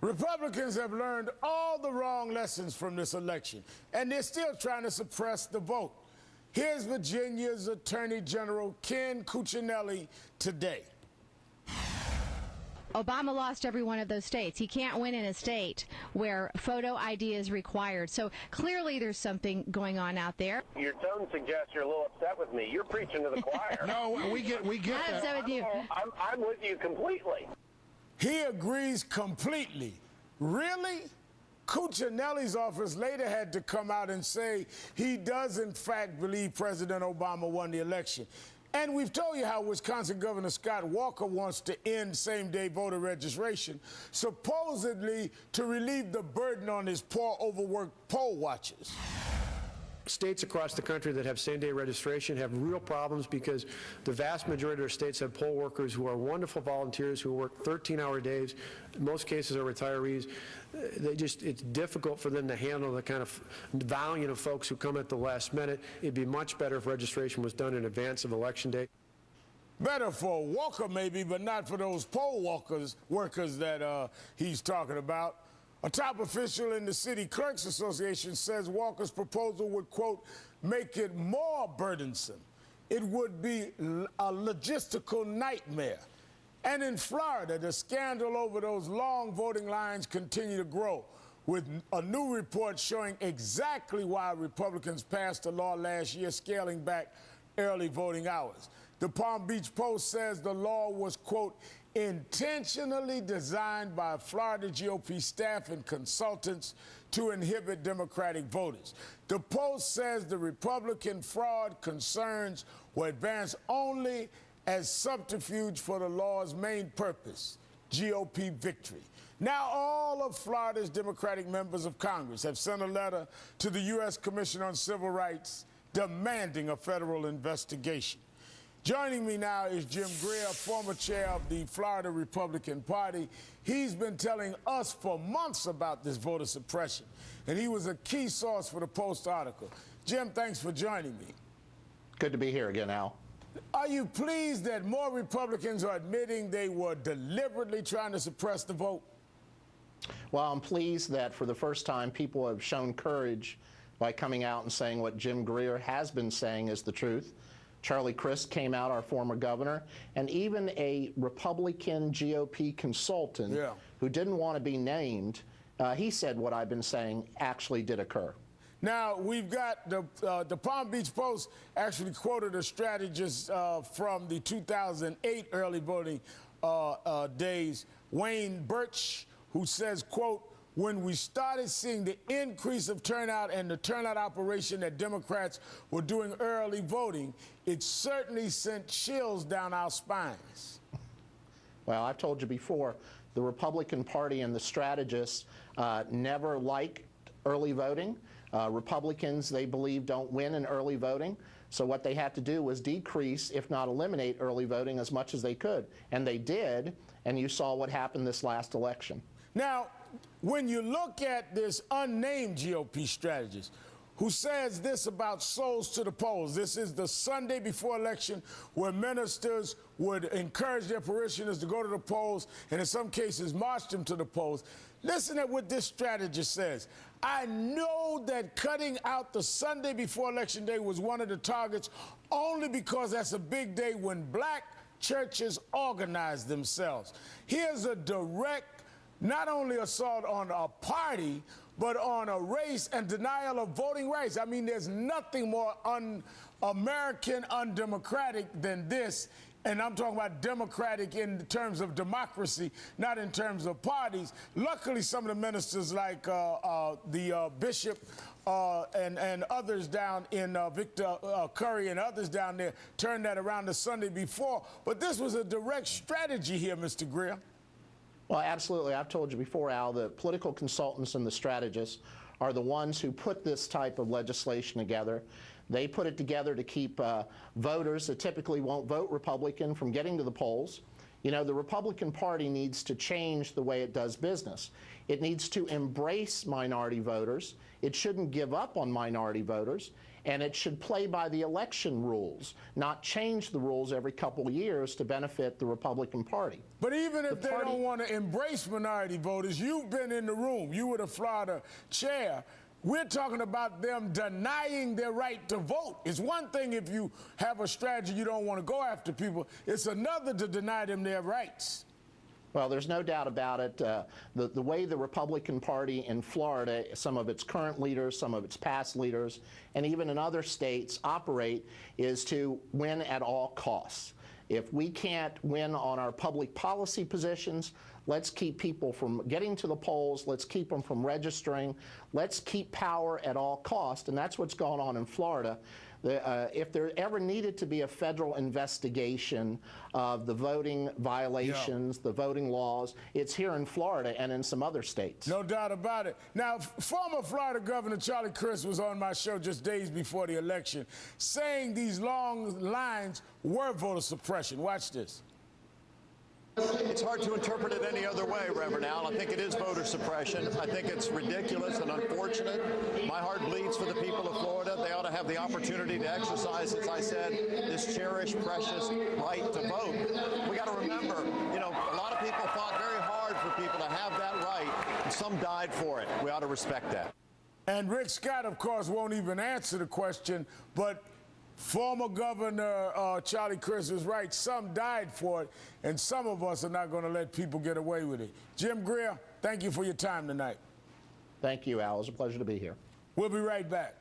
Republicans have learned all the wrong lessons from this election, and they're still trying to suppress the vote. Here's Virginia's Attorney General Ken Cuccinelli today. Obama lost every one of those states. He can't win in a state where photo ID is required. So clearly there's something going on out there. Your tone suggests you're a little upset with me. You're preaching to the choir. No, we get I'm upset with you. I'm with you completely. He agrees completely. Really? Cuccinelli's office later had to come out and say he does in fact believe President Obama won the election. And we've told you how Wisconsin Governor Scott Walker wants to end same-day voter registration, supposedly to relieve the burden on his poor, overworked poll watchers. States across the country that have same-day registration have real problems because the vast majority of our states have poll workers who are wonderful volunteers who work 13-hour days. In most cases are retirees. It's difficult for them to handle the kind of volume of folks who come at the last minute. It'd be much better if registration was done in advance of Election Day. Better for Walker maybe, but not for those poll workers that he's talking about. A top official in the City Clerks Association says Walker's proposal would, quote, make it more burdensome. It would be a logistical nightmare. And in Florida, the scandal over those long voting lines continue to grow, with a new report showing exactly why Republicans passed a law last year scaling back early voting hours. The Palm Beach Post says the law was, quote, intentionally designed by Florida GOP staff and consultants to inhibit Democratic voters. The Post says the Republican fraud concerns were advanced only as subterfuge for the law's main purpose, GOP victory. Now all of Florida's Democratic members of Congress have sent a letter to the U.S. Commission on Civil Rights demanding a federal investigation. Joining me now is Jim Greer, former chair of the Florida Republican Party. He's been telling us for months about this voter suppression, and he was a key source for the Post article. Jim, thanks for joining me. Good to be here again, Al. Are you pleased that more Republicans are admitting they were deliberately trying to suppress the vote? Well, I'm pleased that for the first time people have shown courage by coming out and saying what Jim Greer has been saying is the truth. Charlie Crist came out, our former governor, and even a Republican GOP consultant who didn't want to be named, he said what I've been saying actually did occur. Now, we've got the Palm Beach Post actually quoted a strategist from the 2008 early voting days, Wayne Birch, who says, quote, when we started seeing the increase of turnout and the turnout operation that Democrats were doing early voting, it certainly sent chills down our spines. Well, I've told you before, the Republican Party and the strategists never liked early voting. Republicans, they believe, don't win in early voting. So what they had to do was decrease, if not eliminate, early voting as much as they could. And they did, and you saw what happened this last election. Now, when you look at this unnamed GOP strategist who says this about souls to the polls, this is the Sunday before election where ministers would encourage their parishioners to go to the polls and in some cases march them to the polls. Listen to what this strategist says. I know that cutting out the Sunday before Election Day was one of the targets only because that's a big day when black churches organize themselves. Here's a direct not only assault on a party, but on a race and denial of voting rights. I mean, there's nothing more un-American, undemocratic than this. And I'm talking about democratic in terms of democracy, not in terms of parties. Luckily, some of the ministers like the bishop and others down in Victor Curry and others down there turned that around the Sunday before. But this was a direct strategy here, Mr. Greer. Well, absolutely. I've told you before, Al, the political consultants and the strategists are the ones who put this type of legislation together. They put it together to keep voters that typically won't vote Republican from getting to the polls. You know, the Republican Party needs to change the way it does business. It needs to embrace minority voters. It shouldn't give up on minority voters. And it should play by the election rules, not change the rules every couple of years to benefit the Republican Party. But even if they don't want to embrace minority voters, you've been in the room. You were the Florida chair. We're talking about them denying their right to vote. It's one thing if you have a strategy you don't want to go after people. It's another to deny them their rights. Well, there's no doubt about it. The way the Republican Party in Florida, some of its current leaders, some of its past leaders, and even in other states operate is to win at all costs. If we can't win on our public policy positions, let's keep people from getting to the polls. Let's keep them from registering. Let's keep power at all costs. And that's what's going on in Florida. If there ever needed to be a federal investigation of the voting violations, the voting laws, it's here in Florida and in some other states. No doubt about it. Now, former Florida Governor Charlie Crist was on my show just days before the election saying these long lines were voter suppression. Watch this. It's hard to interpret it any other way, Reverend Al. I think it is voter suppression. I think it's ridiculous and unfortunate. My heart bleeds for the people of Florida. They ought to have the opportunity to exercise, as I said, this cherished, precious right to vote. We got to remember, you know, a lot of people fought very hard for people to have that right, and some died for it. We ought to respect that. And Rick Scott, of course, won't even answer the question, but former Governor Charlie Crist is right. Some died for it, and some of us are not going to let people get away with it. Jim Greer, thank you for your time tonight. Thank you, Al. It was a pleasure to be here. We'll be right back.